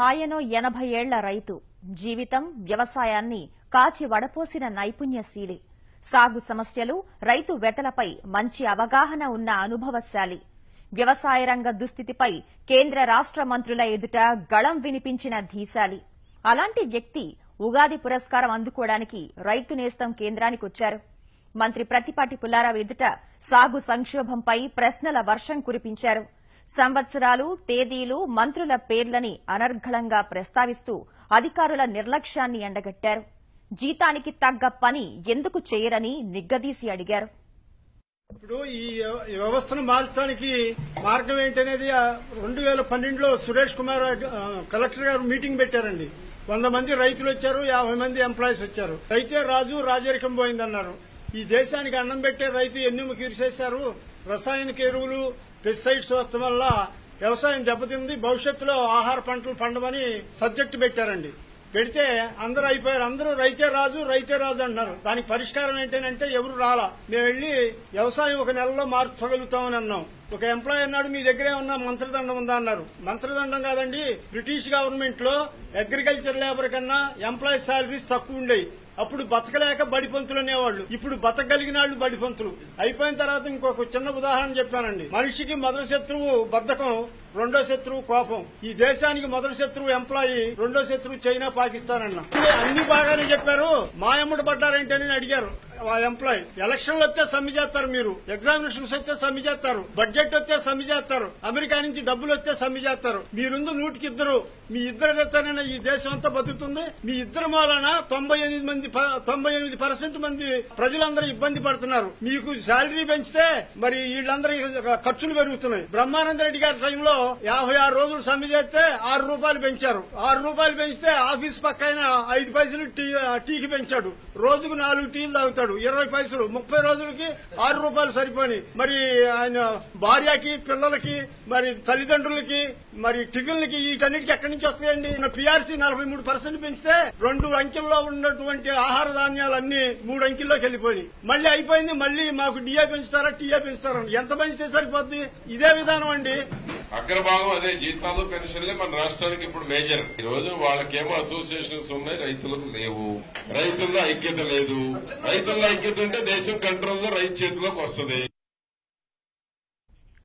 ఆయనో 80 ఏళ్ల రైతు. జీవితం వ్యవసాయాన్ని కాచి వడపోసిన నైపుణ్యశీలి. సాగు సమస్యలు, రైతు వెతలపై మంచి అవగాహన ఉన్న అనుభవశాలి. వ్యవసాయ రంగ దుస్థితిపై కేంద్ర రాష్ట్ర మంత్రుల ఎదుట గళం వినిపించిన ధీశాలి. అలాంటి వ్యక్తి ఉగాది పురస్కారం అందుకోవడానికి రైతు నేస్తం కేంద్రానికొచ్చారు. మంత్రి ప్రత్తిపాటి పుల్లారావు ఎదుట సాగు సంక్షోభంపై ప్రశ్నల వర్షం కురిపించారు. సంవత్సరాలు, తేదీలు, మంత్రుల పేర్లని అనర్గళంగా ప్రస్తావిస్తూ అధికారుల నిర్లక్ష్యాన్ని ఎండగట్టారు. జీతానికి తగ్గ పని ఎందుకు చేయరని నిగ్గదీసి అడిగారు. ఇప్పుడు ఈ వ్యవస్థను మార్చడానికి మార్గం ఏంటనేది 2012లో సురేష్ కుమార్ కలెక్టర్ గారు మీటింగ్ పెట్టారండి. 100 మంది రైతులు వచ్చారు, 50 మంది ఎంప్లాయీస్ వచ్చారు. రైతే రాజు, రాజరికం పోయిందన్నారు. ఈ దేశానికి అన్నం పెట్టే రైతు ఎన్నుము కీర్చేశారు. రసాయనిక ఎరువులు, పెస్టిసైడ్స్ వస్తాం వల్ల వ్యవసాయం దెబ్బతింది. భవిష్యత్తులో ఆహార పంటలు పండమని సబ్జెక్టు పెట్టారండి. పెడితే అందరూ అయిపోయారు. అందరూ రైతే రాజు, రైతే రాజు అంటున్నారు. దానికి పరిష్కారం ఏంటంటే ఎవరు రాలా. మేము వెళ్లి వ్యవసాయం 1 నెలలో మార్చగలుగుతామని అన్నాం. ఒక ఎంప్లాయీ అన్నాడు, మీ దగ్గర ఏమన్నా మంత్రదండం ఉందా అన్నారు. మంత్రదండం కాదండి, బ్రిటిష్ గవర్నమెంట్ లో అగ్రికల్చర్ లేబర్ కన్నా ఎంప్లాయీ శాలరీస్ తక్కువ ఉండేవి. అప్పుడు బతకలేక బడిపంతులు అనేవాళ్ళు. ఇప్పుడు బతకగలిగిన వాళ్ళు బడిపంతులు అయిపోయిన తర్వాత ఇంకొక చిన్న ఉదాహరణ చెప్పానండి. మనిషికి మొదటి శత్రువు బద్ధకం, రెండో శత్రువు కోపం. ఈ దేశానికి మొదటి శత్రువు ఎంప్లాయీ, రెండో శత్రువు చైనా, పాకిస్తాన్ అన్న. అన్ని బాగానే చెప్పారు. మాయమ్మడు పడ్డారేంటని అడిగారు ఆ ఎంప్లాయీ. ఎలక్షన్లు వస్తే సమ్మె చేస్తారు, మీరు ఎగ్జామినేషన్స్ వస్తే సమ్మె చేస్తారు, బడ్జెట్ వస్తే సమ్మె చేస్తారు, అమెరికా నుంచి డబ్బులు వస్తే సమ్మె చేస్తారు. మీరుందు 100కి 2. మీ ఇద్దరు చెప్తానైనా ఈ దేశం అంతా బతుకుతుంది. మీ ఇద్దరు మూలన 98% మంది ప్రజలందరూ ఇబ్బంది పడుతున్నారు. మీకు శాలరీ పెంచితే మరి వీళ్ళందరి ఖర్చులు పెరుగుతున్నాయి. బ్రహ్మానంద రెడ్డి గారి టైంలో 56 రోజులు సమ్మె చేస్తే 6 రూపాయలు పెంచారు. 6 రూపాయలు పెంచితే ఆఫీస్ పక్కన 5 పైసలు టీకి పెంచాడు. రోజుకు 4 టీలు తాగుతాడు, 20 పైసలు. 30 రోజులకి 6 రూపాయలు సరిపోయి మరి ఆయన భార్యకి, పిల్లలకి, మరి తల్లిదండ్రులకి, మరి టిఫిన్లకి, వీటన్నిటికీ ఎక్కడి నుంచి వస్తాయండి? పిఆర్సీ 43% పెంచితే 2 అంకెల్లో ఉన్నటువంటి ఆహార ధాన్యాలన్నీ 3 అంకెల్లోకి వెళ్ళిపోయి మళ్ళీ అయిపోయింది. మళ్ళీ మాకు డిఏ పెంచుతారా, టీఏ పెంచుతారా? ఎంత పెంచితే సరిపోద్ది? ఇదే విధానం అండి. అగ్రభాగం అదే జీతాలు, పెన్షన్లే మన రాష్ట్రానికి ఇప్పుడు మేజర్. ఈ రోజు వాళ్ళకేమో అసోసియేషన్స్ ఉన్నాయి, రైతులకు లేవు. రైతుల్లో ఐక్యత లేదు. రైతుల్లో ఐక్యత ఉంటే దేశం కంట్రోల్లో రైతు చేతిలోకి వస్తుంది.